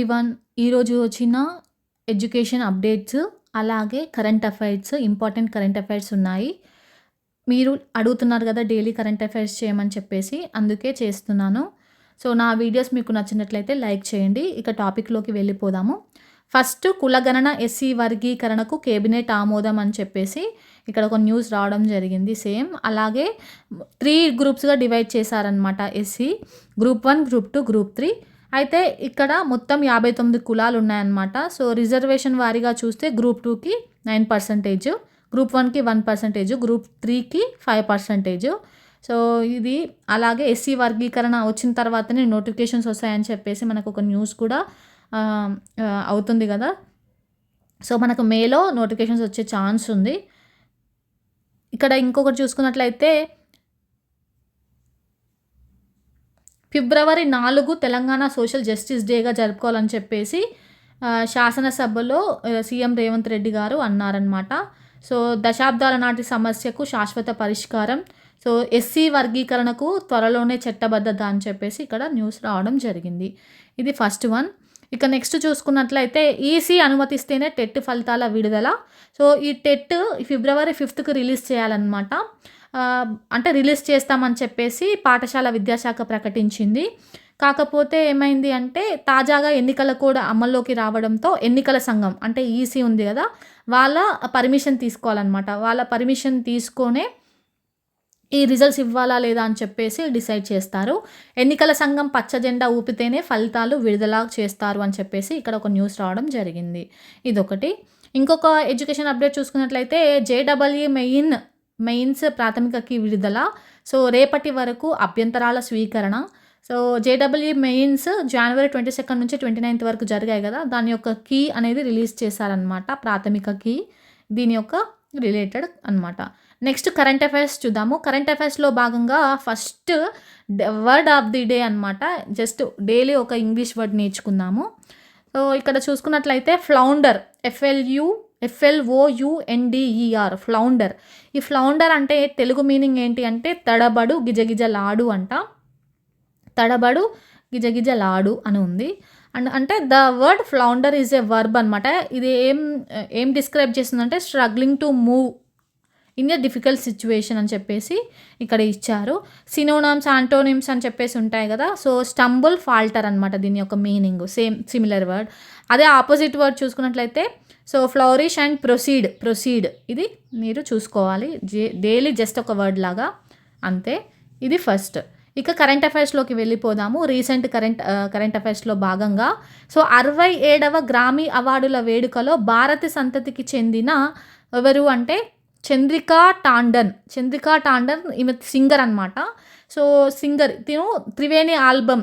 One ఈరోజు వచ్చిన education updates, అలాగే current affairs, important current affairs ఉన్నాయి. మీరు అడుగుతున్నారు కదా డైలీ కరెంట్ అఫైర్స్ చేయమని చెప్పేసి, అందుకే చేస్తున్నాను. సో నా వీడియోస్ మీకు నచ్చినట్లయితే లైక్ చేయండి. ఇక టాపిక్లోకి వెళ్ళిపోదాము. ఫస్ట్, కులగణన ఎస్సీ వర్గీకరణకు కేబినెట్ ఆమోదం అని చెప్పేసి ఇక్కడ ఒక న్యూస్ రావడం జరిగింది. సేమ్ అలాగే 3 గ్రూప్స్గా డివైడ్ చేశారనమాట. SC group 1, group 2, group 3. అయితే ఇక్కడ మొత్తం 59 కులాలు ఉన్నాయన్నమాట. సో రిజర్వేషన్ వారీగా చూస్తే గ్రూప్ 2కి 9%, గ్రూప్ 1కి 1%, గ్రూప్ 3కి 5%. సో ఇది అలాగే ఎస్సీ వర్గీకరణ వచ్చిన తర్వాతనే నోటిఫికేషన్స్ వస్తాయని చెప్పేసి మనకు ఒక న్యూస్ కూడా అవుతుంది కదా. సో మనకు మేలో నోటిఫికేషన్స్ వచ్చే ఛాన్స్ ఉంది. ఇక్కడ ఇంకొకటి చూసుకున్నట్లయితే ఫిబ్రవరి 4 తెలంగాణ సోషల్ జస్టిస్ డేగా జరుపుకోవాలని చెప్పేసి శాసనసభలో సీఎం రేవంత్ రెడ్డి గారు అన్నారనమాట. సో దశాబ్దాల నాటి సమస్యకు శాశ్వత పరిష్కారం, సో ఎస్సీ వర్గీకరణకు త్వరలోనే చట్టబద్ధత అని చెప్పేసి ఇక్కడ న్యూస్ రావడం జరిగింది. ఇది ఫస్ట్ వన్. ఇక నెక్స్ట్ చూసుకున్నట్లయితే ఈసీ అనుమతిస్తేనే టెట్ ఫలితాల విడుదల. సో ఈ టెట్ ఫిబ్రవరి 5కి రిలీజ్ చేయాలన్నమాట. అంటే రిలీజ్ చేస్తామని చెప్పేసి పాఠశాల విద్యాశాఖ ప్రకటించింది. కాకపోతే ఏమైంది అంటే తాజాగా ఎన్నికల కోడ్ అమల్లోకి రావడంతో ఎన్నికల సంఘం అంటే ఈసీ ఉంది కదా, వాళ్ళ పర్మిషన్ తీసుకోవాలన్నమాట. వాళ్ళ పర్మిషన్ తీసుకొనే ఈ రిజల్ట్స్ ఇవ్వాలా లేదా అని చెప్పేసి డిసైడ్ చేస్తారు. ఎన్నికల సంఘం పచ్చ జెండా ఊపితేనే ఫలితాలు విడుదల చేస్తారు అని చెప్పేసి ఇక్కడ ఒక న్యూస్ రావడం జరిగింది. ఇదొకటి. ఇంకొక ఎడ్యుకేషన్ అప్డేట్ చూసుకున్నట్లయితే జేడబ్ల్యూ మెయిన్స్ ప్రాథమిక కీ విడుదల. సో రేపటి వరకు అభ్యంతరాల స్వీకరణ. సో జేడబ్ల్యూ మెయిన్స్ జనవరి 22 నుంచి 29 వరకు జరిగాయి కదా, దాని యొక్క కీ అనేది రిలీజ్ చేశారనమాట, ప్రాథమిక కీ. దీని యొక్క రిలేటెడ్ అనమాట. నెక్స్ట్ కరెంట్ అఫైర్స్ చూద్దాము. కరెంట్ అఫైర్స్లో భాగంగా first word of the day అనమాట. జస్ట్ డైలీ ఒక ఇంగ్లీష్ వర్డ్ నేర్చుకుందాము. సో ఇక్కడ చూసుకున్నట్లయితే ఫ్లౌండర్, FLOUNDER, ఫ్లౌండర్. ఈ ఫ్లౌండర్ అంటే తెలుగు మీనింగ్ ఏంటి అంటే తడబడు గిజగిజలాడు అంట. తడబడు గిజగిజలాడు అని ఉంది. అండ్ అంటే the word flounder is a verb అనమాట. ఇది ఏం డిస్క్రైబ్ చేస్తుందంటే struggling to move in a difficult situation అని చెప్పేసి ఇక్కడ ఇచ్చారు. సినోనామ్స్, యాంటోనిమ్స్ అని చెప్పేసి ఉంటాయి కదా. సో స్టంబుల్, ఫాల్టర్ అనమాట దీని యొక్క మీనింగ్. Similar word. అదే ఆపోజిట్ వర్డ్ చూసుకున్నట్లయితే సో ఫ్లౌరిష్ అండ్ ప్రొసీడ్. ఇది మీరు చూసుకోవాలి డైలీ జస్ట్ ఒక వర్డ్ లాగా అంతే. ఇది ఫస్ట్. ఇక కరెంట్ అఫైర్స్లోకి వెళ్ళిపోదాము. రీసెంట్ కరెంట్ అఫైర్స్లో భాగంగా సో 67వ గ్రామీ అవార్డుల వేడుకలో భారత సంతతికి చెందిన ఎవరు అంటే చంద్రికా టాండన్ ఈమె సింగర్ అనమాట. సో సింగర్ తిను త్రివేణి ఆల్బమ్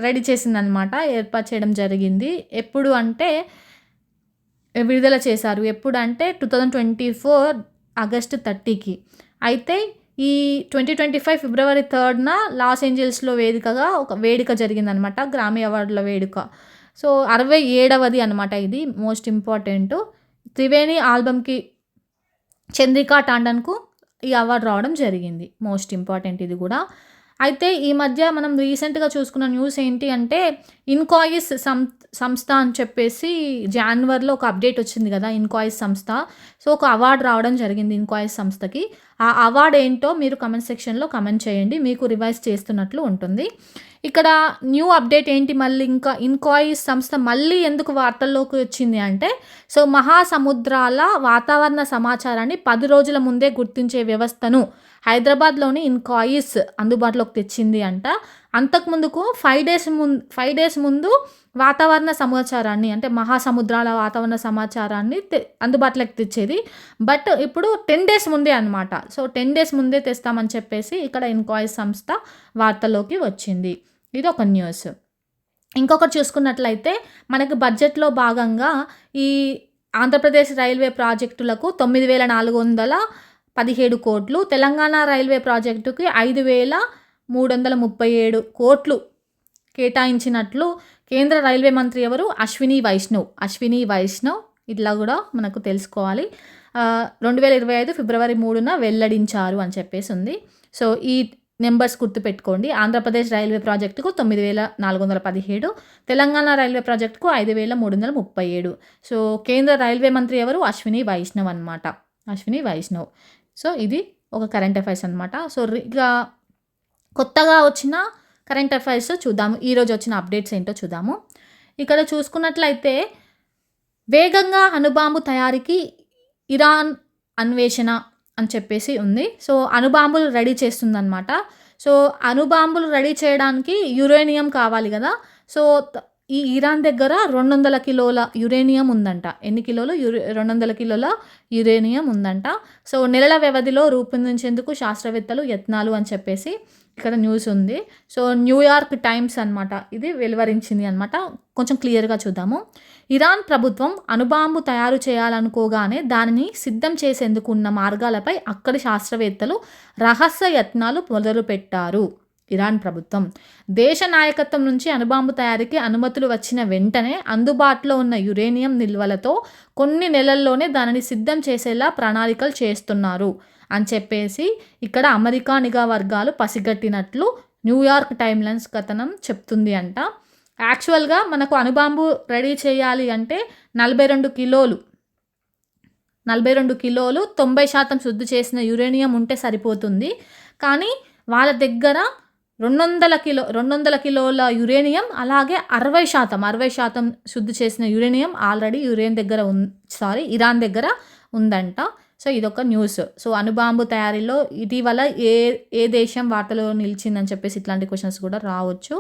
రెడీ చేసిందనమాట, ఏర్పాటు చేయడం జరిగింది. ఎప్పుడు అంటే విడుదల చేశారు. ఎప్పుడు అంటే 2024 ఆగస్టు 30కి. అయితే ఈ 2025 ఫిబ్రవరి 3న లాస్ ఏంజల్స్లో ఒక వేడుక జరిగిందనమాట, గ్రామీ అవార్డుల వేడుక. సో 67వది అనమాట. ఇది మోస్ట్ ఇంపార్టెంట్. త్రివేణి ఆల్బమ్కి చంద్రికా టాండన్కు ఈ అవార్డు రావడం జరిగింది. మోస్ట్ ఇంపార్టెంట్ ఇది కూడా. అయితే ఈ మధ్య మనం రీసెంట్గా చూసుకున్న న్యూస్ ఏంటి అంటే ఇన్కాయిస్ సంస్థ అని చెప్పేసి జనవరిలో ఒక అప్డేట్ వచ్చింది కదా, ఇన్కాయిస్ సంస్థ. సో ఒక అవార్డు రావడం జరిగింది ఇన్కాయిస్ సంస్థకి. ఆ అవార్డు ఏంటో మీరు కమెంట్ సెక్షన్లో కమెంట్ చేయండి, మీకు రివైజ్ చేస్తున్నట్లు ఉంటుంది. ఇక్కడ న్యూ అప్డేట్ ఏంటి, మళ్ళీ ఇంకా ఇన్కాయిస్ సంస్థ మళ్ళీ ఎందుకు వార్తల్లోకి వచ్చింది అంటే సో మహాసముద్రాల వాతావరణ సమాచారాన్ని 10 రోజుల ముందే గుర్తించే వ్యవస్థను హైదరాబాద్లోని ఇన్కాయిస్ అందుబాటులోకి తెచ్చింది అంట. అంతకుముందుకు 5 డేస్ ముందు వాతావరణ సమాచారాన్ని అంటే మహాసముద్రాల వాతావరణ సమాచారాన్ని అందుబాటులోకి తెచ్చేది. బట్ ఇప్పుడు 10 డేస్ ముందే అనమాట. సో 10 డేస్ ముందే తెస్తామని చెప్పేసి ఇక్కడ ఇన్కాయిస్ సంస్థ వార్తలోకి వచ్చింది. ఇది ఒక న్యూస్. ఇంకొకటి చూసుకున్నట్లయితే మనకు బడ్జెట్లో భాగంగా ఈ ఆంధ్రప్రదేశ్ రైల్వే ప్రాజెక్టులకు 9,417 కోట్లు, తెలంగాణ రైల్వే ప్రాజెక్టుకి 5,337 కోట్లు కేటాయించినట్లు కేంద్ర రైల్వే మంత్రి ఎవరు, అశ్విని వైష్ణవ్. ఇట్లా కూడా మనకు తెలుసుకోవాలి. 2025 ఫిబ్రవరి 3న వెల్లడించారు అని చెప్పేసి ఉంది. సో ఈ నెంబర్స్ గుర్తుపెట్టుకోండి. ఆంధ్రప్రదేశ్ రైల్వే ప్రాజెక్టుకు 9,417, తెలంగాణ రైల్వే ప్రాజెక్టుకు 5,337. సో కేంద్ర రైల్వే మంత్రి ఎవరు? అశ్విని వైష్ణవ్ అనమాట. అశ్విని వైష్ణవ్. సో ఇది ఒక కరెంట్ అఫైర్స్ అనమాట. సో ఇక కొత్తగా వచ్చిన కరెంట్ అఫైర్స్ చూద్దాము. ఈరోజు వచ్చిన అప్డేట్స్ ఏంటో చూద్దాము. ఇక్కడ చూసుకున్నట్లయితే వేగంగా అణుబాంబు తయారీకి ఇరాన్ అన్వేషణ అని చెప్పేసి ఉంది. సో అణుబాంబులు రెడీ చేస్తుందన్నమాట. సో అణుబాంబులు రెడీ చేయడానికి యురేనియం కావాలి కదా. సో ఈ ఇరాన్ దగ్గర 200 కిలోల యురేనియం ఉందంట. ఎన్ని కిలోలు? 200 కిలోల యురేనియం ఉందంట. సో నెలల వ్యవధిలో రూపొందించేందుకు శాస్త్రవేత్తలు యత్నాలు అని చెప్పేసి ఇక్కడ న్యూస్ ఉంది. సో న్యూయార్క్ టైమ్స్ అనమాట ఇది వెలువరించింది అనమాట. కొంచెం క్లియర్గా చూద్దాము. ఇరాన్ ప్రభుత్వం అణుబాంబు తయారు చేయాలనుకోగానే దానిని సిద్ధం చేసేందుకు ఉన్న మార్గాలపై అక్కడి శాస్త్రవేత్తలు రహస్య యత్నాలు మొదలుపెట్టారు. ఇరాన్ ప్రభుత్వం దేశ నాయకత్వం నుంచి అణుబాంబు తయారీకి అనుమతులు వచ్చిన వెంటనే అందుబాటులో ఉన్న యురేనియం నిల్వలతో కొన్ని నెలల్లోనే దానిని సిద్ధం చేసేలా ప్రణాళికలు చేస్తున్నారు అని చెప్పేసి ఇక్కడ అమెరికా నిఘా వర్గాలు పసిగట్టినట్లు న్యూయార్క్ టైమ్లైన్స్ కథనం చెప్తుంది అంట. యాక్చువల్గా మనకు అణుబాంబు రెడీ చేయాలి అంటే 42 కిలోలు 90% శుద్ధి చేసిన యురేనియం ఉంటే సరిపోతుంది. కానీ వాళ్ళ దగ్గర 200 కిలోల యురేనియం, అలాగే 60% శుద్ధి చేసిన యురేనియం ఆల్రెడీ ఇరాన్ దగ్గర ఉందంట. సో ఇదొక న్యూస్. సో అణుబాంబు తయారీలో ఇటీవల ఏ దేశం వార్తలో నిలిచిందని చెప్పేసి ఇట్లాంటి క్వశ్చన్స్ కూడా రావచ్చు.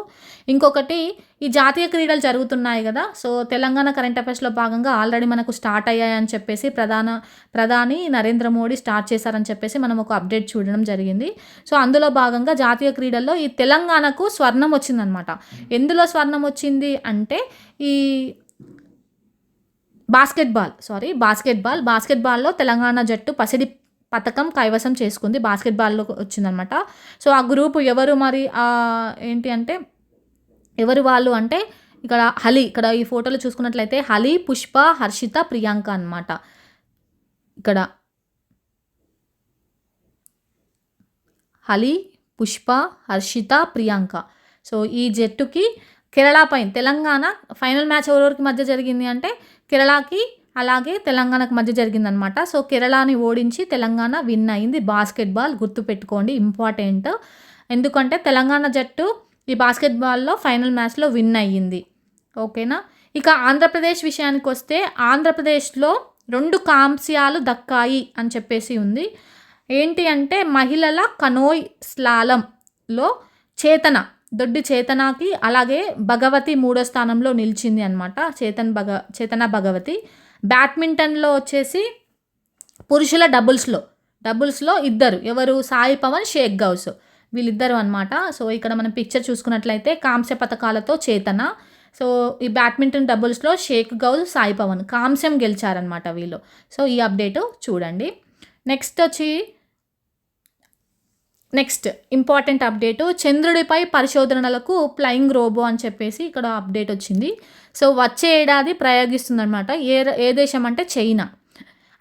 ఇంకొకటి, ఈ జాతీయ క్రీడలు జరుగుతున్నాయి కదా. సో తెలంగాణ కరెంట్ అఫైర్స్లో భాగంగా ఆల్రెడీ మనకు స్టార్ట్ అయ్యాయని చెప్పేసి ప్రధాని నరేంద్ర మోడీ స్టార్ట్ చేశారని చెప్పేసి మనం ఒక అప్డేట్ చూడడం జరిగింది. సో అందులో భాగంగా జాతీయ క్రీడల్లో ఈ తెలంగాణకు స్వర్ణం వచ్చిందనమాట. ఎందులో స్వర్ణం వచ్చింది అంటే ఈ బాస్కెట్బాల్లో తెలంగాణ జట్టు పసిడి పథకం కైవసం చేసుకుంది. బాస్కెట్బాల్లో వచ్చిందనమాట. సో ఆ గ్రూపు ఎవరు మరి ఏంటి అంటే ఎవరు వాళ్ళు అంటే ఇక్కడ ఈ ఫోటోలో చూసుకున్నట్లయితే హలి, పుష్ప, హర్షిత, ప్రియాంక అనమాట. ఇక్కడ హలి, పుష్ప, హర్షిత, ప్రియాంక. సో ఈ జట్టుకి కేరళ తెలంగాణ ఫైనల్ మ్యాచ్ ఎవరెవరికి మధ్య జరిగింది అంటే కేరళకి అలాగే తెలంగాణకు మధ్య జరిగిందనమాట. సో కేరళని ఓడించి తెలంగాణ విన్ అయింది. బాస్కెట్బాల్ గుర్తుపెట్టుకోండి, ఇంపార్టెంట్. ఎందుకంటే తెలంగాణ జట్టు ఈ బాస్కెట్బాల్లో ఫైనల్ మ్యాచ్లో విన్ అయ్యింది. ఓకేనా. ఇక ఆంధ్రప్రదేశ్ విషయానికి వస్తే ఆంధ్రప్రదేశ్లో 2 కాంస్యాలు దక్కాయి అని చెప్పేసి ఉంది. ఏంటి అంటే మహిళల కనోయ్ స్లాలంలో దొడ్డి చేతనకి అలాగే భగవతి 3వ స్థానంలో నిలిచింది అనమాట. చేతన భగవతి. బ్యాడ్మింటన్లో వచ్చేసి పురుషుల డబుల్స్లో ఇద్దరు, ఎవరు? సాయి పవన్, షేక్ గౌస్, వీళ్ళిద్దరు అనమాట. సో ఇక్కడ మనం పిక్చర్ చూసుకున్నట్లయితే కాంస్య పథకాలతో చేతన. సో ఈ బ్యాడ్మింటన్ డబుల్స్లో షేక్ గౌస్, సాయి పవన్ కాంస్యం గెలిచారనమాట వీళ్ళు. సో ఈ అప్డేటు చూడండి. నెక్స్ట్ ఇంపార్టెంట్ అప్డేటు, చంద్రుడిపై పరిశోధనలకు ఫ్లయింగ్ రోబో అని చెప్పేసి ఇక్కడ అప్డేట్ వచ్చింది. సో వచ్చే ఏడాది ప్రయోగిస్తుందన్నమాట. ఏ దేశం అంటే చైనా.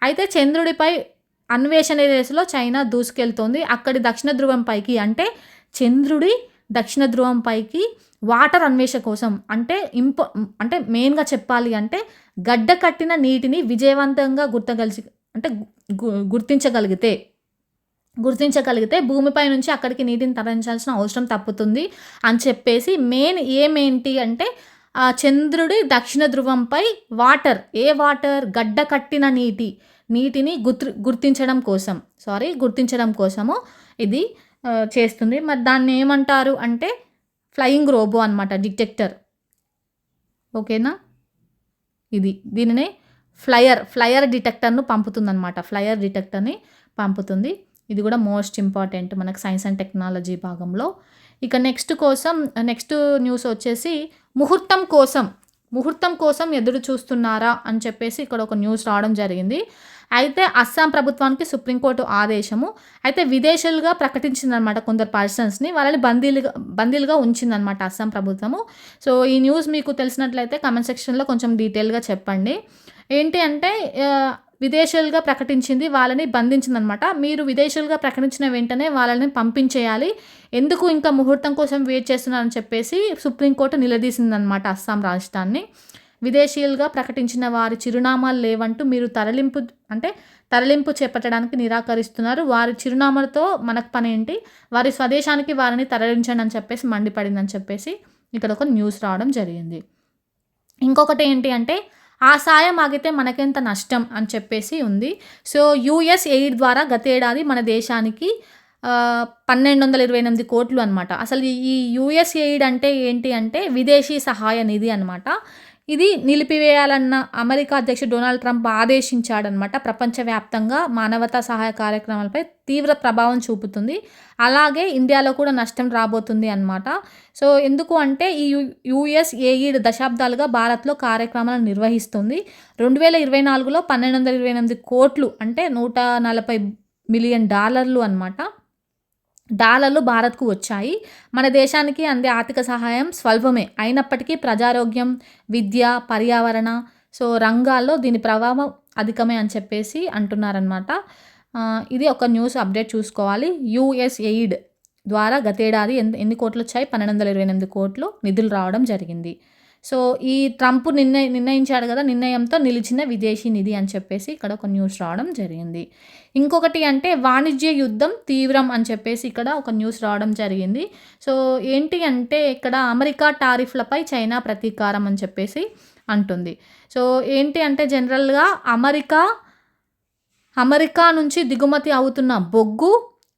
అయితే చంద్రుడిపై అన్వేషణ రేసులో చైనా దూసుకెళ్తోంది. అక్కడి దక్షిణ ధ్రువంపైకి అంటే చంద్రుడి దక్షిణ ధ్రువంపైకి వాటర్ అన్వేషణ కోసం అంటే మెయిన్గా చెప్పాలి అంటే గడ్డ కట్టిన నీటిని విజయవంతంగా గుర్తించగలిగితే భూమిపై నుంచి అక్కడికి నీటిని తరలించాల్సిన అవసరం తప్పుతుంది అని చెప్పేసి మెయిన్ ఏంటి అంటే చంద్రుడి దక్షిణ ధ్రువంపై వాటర్ గడ్డ కట్టిన నీటిని గుర్తించడం కోసము ఇది చేస్తుంది. మరి దాన్ని ఏమంటారు అంటే ఫ్లయింగ్ రోబో అనమాట, డిటెక్టర్. ఓకేనా. దీనినే ఫ్లయర్ డిటెక్టర్ను పంపుతుంది. ఇది కూడా మోస్ట్ ఇంపార్టెంట్ మనకు సైన్స్ అండ్ టెక్నాలజీ భాగంలో. ఇక నెక్స్ట్ న్యూస్ వచ్చేసి ముహూర్తం కోసం ఎదురు చూస్తున్నారా అని చెప్పేసి ఇక్కడ ఒక న్యూస్ రావడం జరిగింది. అయితే అస్సాం ప్రభుత్వానికి సుప్రీంకోర్టు ఆదేశము. అయితే విదేశీయులుగా ప్రకటించిందనమాట కొందరు పర్సన్స్ని, వాళ్ళని బందీలుగా ఉంచిందనమాట అస్సాం ప్రభుత్వము. సో ఈ న్యూస్ మీకు తెలిసినట్లయితే కామెంట్ సెక్షన్లో కొంచెం డీటెయిల్గా చెప్పండి. ఏంటి అంటే విదేశీయులుగా ప్రకటించింది, వాళ్ళని బంధించిందనమాట. మీరు విదేశీయులుగా ప్రకటించిన వెంటనే వాళ్ళని పంపించేయాలి. ఎందుకు ఇంకా ముహూర్తం కోసం వెయిట్ చేస్తున్నారని చెప్పేసి సుప్రీంకోర్టు నిలదీసిందనమాట అస్సాం రాష్ట్రాన్ని. విదేశీయులుగా ప్రకటించిన వారి చిరునామాలు లేవంటూ మీరు తరలింపు చేపట్టడానికి నిరాకరిస్తున్నారు. వారి చిరునామాలతో మనకు పనేంటి? వారి స్వదేశానికి వారిని తరలించండి అని చెప్పేసి మండిపడిందని చెప్పేసి ఇక్కడ ఒక న్యూస్ రావడం జరిగింది. ఇంకొకటి ఏంటి అంటే ఆ సాయం ఆగితే మనకెంత నష్టం అని చెప్పేసి ఉంది. సో యుఎస్ఎయిడ్ ద్వారా గతేడాది మన దేశానికి 1228 కోట్లు అనమాట. అసలు ఈ యుఎస్ఎయిడ్ అంటే ఏంటి అంటే విదేశీ సహాయ నిధి అనమాట. ఇది నిలిపివేయాలన్న అమెరికా అధ్యక్షుడు డొనాల్డ్ ట్రంప్ ఆదేశించాడనమాట. ప్రపంచవ్యాప్తంగా మానవతా సహాయ కార్యక్రమాలపై తీవ్ర ప్రభావం చూపుతుంది. అలాగే ఇండియాలో కూడా నష్టం రాబోతుంది అనమాట. సో ఎందుకు అంటే ఈ యుఎస్ఎయిడ్ దశాబ్దాలుగా భారత్లో కార్యక్రమాలను నిర్వహిస్తుంది. 2024లో 1228 కోట్లు అంటే $140 మిలియన్ అనమాట. డాలర్లు భారత్కు వచ్చాయి. మన దేశానికి అందే ఆర్థిక సహాయం స్వల్పమే. అయినప్పటికీ ప్రజారోగ్యం, విద్య, పర్యావరణ రంగాల్లో దీని ప్రభావం అధికమే అని చెప్పేసి అంటున్నారనమాట. ఇది ఒక న్యూస్ అప్డేట్ చూసుకోవాలి. యుఎస్ఎయిడ్ ద్వారా గతేడాది ఎన్ని కోట్లు వచ్చాయి? 1228 కోట్లు నిధులు రావడం జరిగింది. సో ఈ ట్రంప్ నిర్ణయించాడు కదా, నిర్ణయంతో నిలిచిన విదేశీ నిధి అని చెప్పేసి ఇక్కడ ఒక న్యూస్ రావడం జరిగింది. ఇంకొకటి అంటే వాణిజ్య యుద్ధం తీవ్రం అని చెప్పేసి ఇక్కడ ఒక న్యూస్ రావడం జరిగింది. సో ఏంటి అంటే ఇక్కడ అమెరికా టారిఫ్లపై చైనా ప్రతీకారం అని చెప్పేసి అంటుంది. సో ఏంటి అంటే జనరల్గా అమెరికా నుంచి దిగుమతి అవుతున్న బొగ్గు,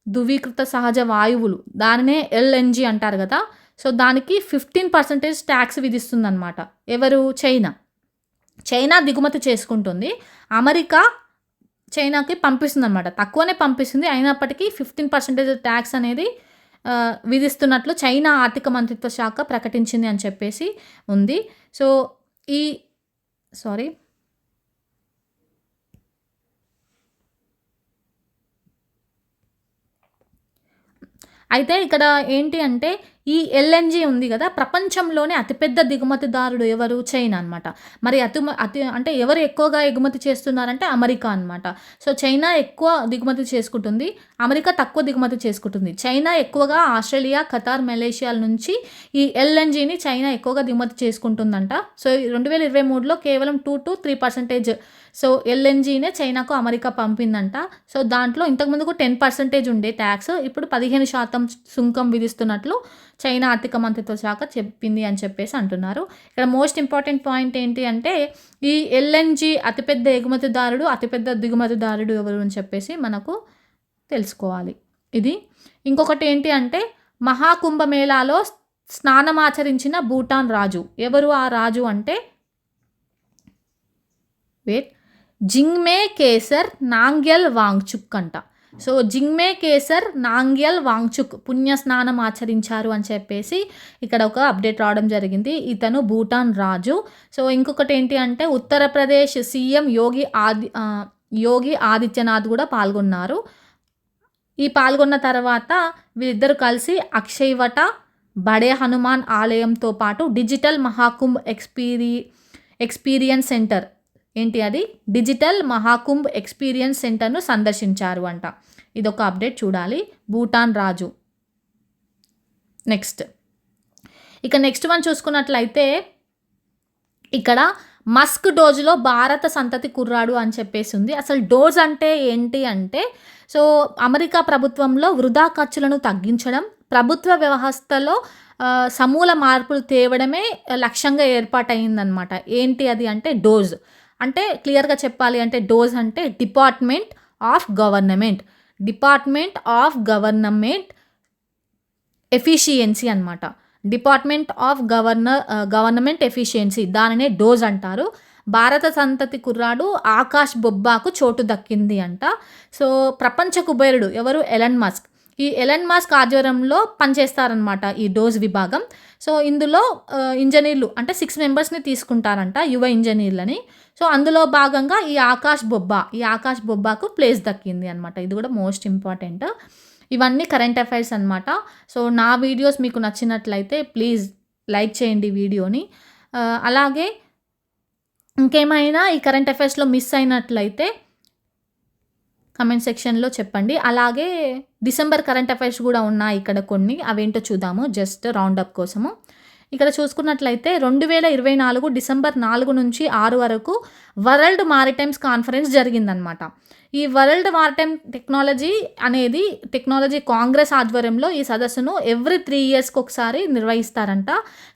ధృవీకృత సహజ వాయువులు, దానినే ఎల్ఎన్జి అంటారు కదా. సో దానికి 15% ట్యాక్స్ విధిస్తుందన్నమాట. ఎవరు? చైనా దిగుమతి చేసుకుంటుంది, అమెరికా చైనాకి పంపిస్తుంది అనమాట. తక్కువనే పంపిస్తుంది, అయినప్పటికీ 15% ట్యాక్స్ అనేది విధిస్తున్నట్లు చైనా ఆర్థిక మంత్రిత్వ శాఖ ప్రకటించింది అని చెప్పేసి ఉంది. సో అయితే ఇక్కడ ఏంటి అంటే ఈ ఎల్ఎన్జి ఉంది కదా, ప్రపంచంలోనే అతిపెద్ద దిగుమతిదారుడు ఎవరు? చైనా అనమాట. మరి అంటే ఎవరు ఎక్కువగా ఎగుమతి చేస్తున్నారంటే అమెరికా అనమాట. సో చైనా ఎక్కువ దిగుమతి చేసుకుంటుంది, అమెరికా తక్కువ దిగుమతి చేసుకుంటుంది. చైనా ఎక్కువగా ఆస్ట్రేలియా, ఖతార్, మలేషియాల నుంచి ఈ ఎల్ఎన్జిని చైనా ఎక్కువగా దిగుమతి చేసుకుంటుందంట. సో 2023లో కేవలం 2-3% సో ఎల్ఎన్జీనే చైనాకు అమెరికా పంపిందంట. సో దాంట్లో ఇంతకుముందుకు 10% ఉండే ట్యాక్స్, ఇప్పుడు 15% సుంకం విధిస్తున్నట్లు చైనా ఆర్థిక మంత్రిత్వ శాఖ చెప్పింది అని చెప్పేసి అంటున్నారు. ఇక్కడ మోస్ట్ ఇంపార్టెంట్ పాయింట్ ఏంటి అంటే ఈ ఎల్ఎన్జీ అతిపెద్ద ఎగుమతిదారుడు, అతిపెద్ద దిగుమతిదారుడు ఎవరు అని చెప్పేసి మనకు తెలుసుకోవాలి. ఇది ఇంకొకటి ఏంటి అంటే మహాకుంభమేళాలో స్నానమాచరించిన భూటాన్ రాజు. ఎవరు ఆ రాజు అంటే జింగ్మే కేసర్ నాంగ్యల్ వాంగ్చుక్ అంట. సో జింగ్మే కేసర్ నాంగ్యల్ వాంగ్చుక్ పుణ్యస్నానం ఆచరించారు అని చెప్పేసి ఇక్కడ ఒక అప్డేట్ రావడం జరిగింది. ఇతను భూటాన్ రాజు. సో ఇంకొకటి ఏంటి అంటే ఉత్తరప్రదేశ్ సీఎం యోగి ఆదిత్యనాథ్ కూడా పాల్గొన్నారు. ఈ పాల్గొన్న తర్వాత వీళ్ళిద్దరు కలిసి అక్షయవట, బడే హనుమాన్ ఆలయంతో పాటు డిజిటల్ మహాకుంభ్ ఎక్స్పీరియన్స్ సెంటర్ ఏంటి అది డిజిటల్ మహాకుంభ్ ఎక్స్పీరియన్స్ సెంటర్ను సందర్శించారు అంట. ఇదొక అప్డేట్ చూడాలి. భూటాన్ రాజు. నెక్స్ట్ వన్ చూసుకున్నట్లయితే ఇక్కడ మస్క్ డోజ్లో భారత సంతతి కుర్రాడు అని చెప్పేసి ఉంది. అసలు డోజ్ అంటే ఏంటి అంటే సో అమెరికా ప్రభుత్వంలో వృధా ఖర్చులను తగ్గించడం, ప్రభుత్వ వ్యవస్థలో సమూల మార్పులు తేవడమే లక్ష్యంగా ఏర్పాటైందనమాట. ఏంటి అది అంటే డోజ్ అంటే క్లియర్గా చెప్పాలి అంటే డోజ్ అంటే డిపార్ట్మెంట్ ఆఫ్ గవర్నమెంట్ ఎఫిషియన్సీ అనమాట. డిపార్ట్మెంట్ ఆఫ్ గవర్నమెంట్ ఎఫిషియన్సీ, దానినే డోజ్ అంటారు. భారత సంతతి కుర్రాడు ఆకాష్ బొబ్బాకు చోటు దక్కింది అంట. సో ప్రపంచ కుబేరుడు ఎవరు? Elon Musk. ఈ ఎలన్ మస్క్ ఆధ్వర్యంలో పనిచేస్తారనమాట ఈ డోజ్ విభాగం. సో ఇందులో ఇంజనీర్లు అంటే 6 మెంబర్స్ని తీసుకుంటారంట, యువ ఇంజనీర్లని. సో అందులో భాగంగా ఈ ఆకాష్ బొబ్బాకు ప్లేస్ దక్కింది అనమాట. ఇది కూడా మోస్ట్ ఇంపార్టెంట్. ఇవన్నీ కరెంట్ అఫైర్స్ అనమాట. సో నా వీడియోస్ మీకు నచ్చినట్లయితే ప్లీజ్ లైక్ చేయండి వీడియోని. అలాగే ఇంకేమైనా ఈ కరెంట్ అఫైర్స్లో మిస్ అయినట్లయితే కమెంట్ సెక్షన్లో చెప్పండి. అలాగే డిసెంబర్ కరెంట్ అఫైర్స్ కూడా ఉన్నాయి ఇక్కడ కొన్ని, అవేంటో చూద్దాము జస్ట్ రౌండప్ కోసము. ఇక్కడ చూసుకున్నట్లయితే 2024 డిసెంబర్ 4 నుంచి 6 వరకు వరల్డ్ మారిటైమ్స్ కాన్ఫరెన్స్ జరిగిందనమాట. ఈ వరల్డ్ మారిటైమ్ టెక్నాలజీ కాంగ్రెస్ ఆధ్వర్యంలో ఈ సదస్సును ఎవ్రీ 3 ఇయర్స్కి ఒకసారి నిర్వహిస్తారంట.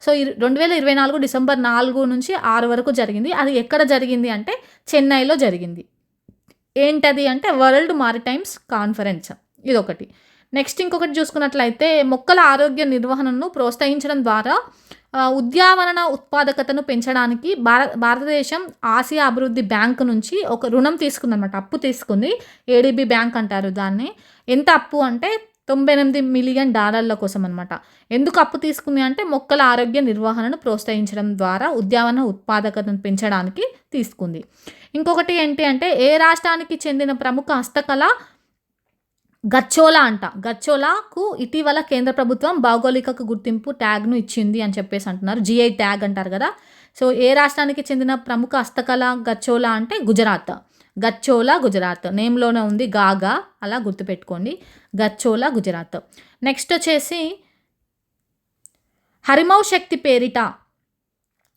సో 2024 డిసెంబర్ 4 నుంచి 6 వరకు జరిగింది. అది ఎక్కడ జరిగింది అంటే చెన్నైలో జరిగింది. ఏంటది అంటే వరల్డ్ మారిటైమ్స్ కాన్ఫరెన్స్, ఇదొకటి. నెక్స్ట్ ఇంకొకటి చూసుకున్నట్లయితే మొక్కల ఆరోగ్య నిర్వహణను ప్రోత్సహించడం ద్వారా ఉద్యానవన ఉత్పాదకతను పెంచడానికి భారతదేశం ఆసియా అభివృద్ధి బ్యాంక్ నుంచి ఒక రుణం తీసుకుందనమాట, అప్పు తీసుకుంది. ఏడీబీ బ్యాంక్ అంటారు దాన్ని. ఎంత అప్పు అంటే $98 మిలియన్ కోసం అనమాట. ఎందుకు అప్పు తీసుకుంది అంటే మొక్కల ఆరోగ్య నిర్వహణను ప్రోత్సహించడం ద్వారా ఉద్యానవన ఉత్పాదకతను పెంచడానికి తీసుకుంది. ఇంకొకటి ఏంటి అంటే ఏ రాష్ట్రానికి చెందిన ప్రముఖ హస్తకళ గచ్చోలా అంట. గచ్చోలాకు ఇటీవల కేంద్ర ప్రభుత్వం భౌగోళిక గుర్తింపు ట్యాగ్ను ఇచ్చింది అని చెప్పేసి అంటున్నారు. GI ట్యాగ్ అంటారు కదా. సో ఏ రాష్ట్రానికి చెందిన ప్రముఖ హస్తకళ గచ్చోలా అంటే గుజరాత్. గచ్చోలా గుజరాత్, నేమ్లోనే ఉంది గాగా, అలా గుర్తుపెట్టుకోండి. గచ్చోలా గుజరాత్. నెక్స్ట్ వచ్చేసి హరిమౌ శక్తి పేరిట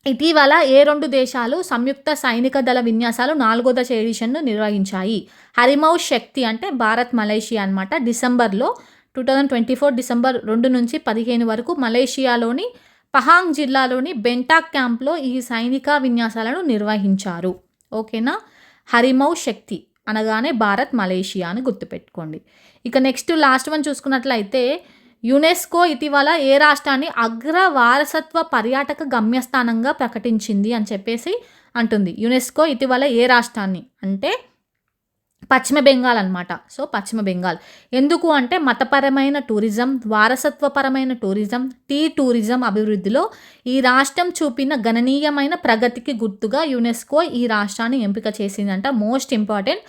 ఇటీవల ఏ 2 దేశాలు సంయుక్త సైనిక దళ విన్యాసాలు 4వ దశ ఎడిషన్ను నిర్వహించాయి? హరిమౌ శక్తి అంటే భారత్ మలేషియా అనమాట. డిసెంబర్లో 2024 డిసెంబర్ 2 నుంచి 15 వరకు మలేషియాలోని పహాంగ్ జిల్లాలోని బెంటాక్ క్యాంప్లో ఈ సైనిక విన్యాసాలను నిర్వహించారు. ఓకేనా. హరిమౌ శక్తి అనగానే భారత్ మలేషియా అని గుర్తుపెట్టుకోండి. ఇక నెక్స్ట్ లాస్ట్ వన్ చూసుకున్నట్లయితే యునెస్కో ఇటీవల ఏ రాష్ట్రాన్ని అగ్ర వారసత్వ పర్యాటక గమ్యస్థానంగా ప్రకటించింది అని చెప్పేసి అంటుంది. యునెస్కో ఇటీవల ఏ రాష్ట్రాన్ని అంటే పశ్చిమ బెంగాల్ అనమాట. సో పశ్చిమ బెంగాల్. ఎందుకు అంటే మతపరమైన టూరిజం, వారసత్వపరమైన టూరిజం, టూరిజం అభివృద్ధిలో ఈ రాష్ట్రం చూపిన గణనీయమైన ప్రగతికి గుర్తుగా యునెస్కో ఈ రాష్ట్రాన్ని ఎంపిక చేసిందంట. మోస్ట్ ఇంపార్టెంట్,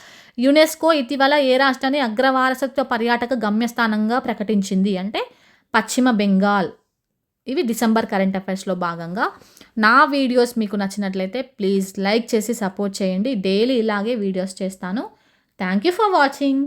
యునెస్కో ఇటీవల ఏ రాష్ట్రాన్ని అగ్రవారసత్వ పర్యాటక గమ్యస్థానంగా ప్రకటించింది అంటే పశ్చిమ బెంగాల్. ఇవి డిసెంబర్ కరెంట్ అఫైర్స్లో భాగంగా. నా వీడియోస్ మీకు నచ్చినట్లయితే ప్లీజ్ లైక్ చేసి సపోర్ట్ చేయండి. డైలీ ఇలాగే వీడియోస్ చేస్తాను. Thank you for watching.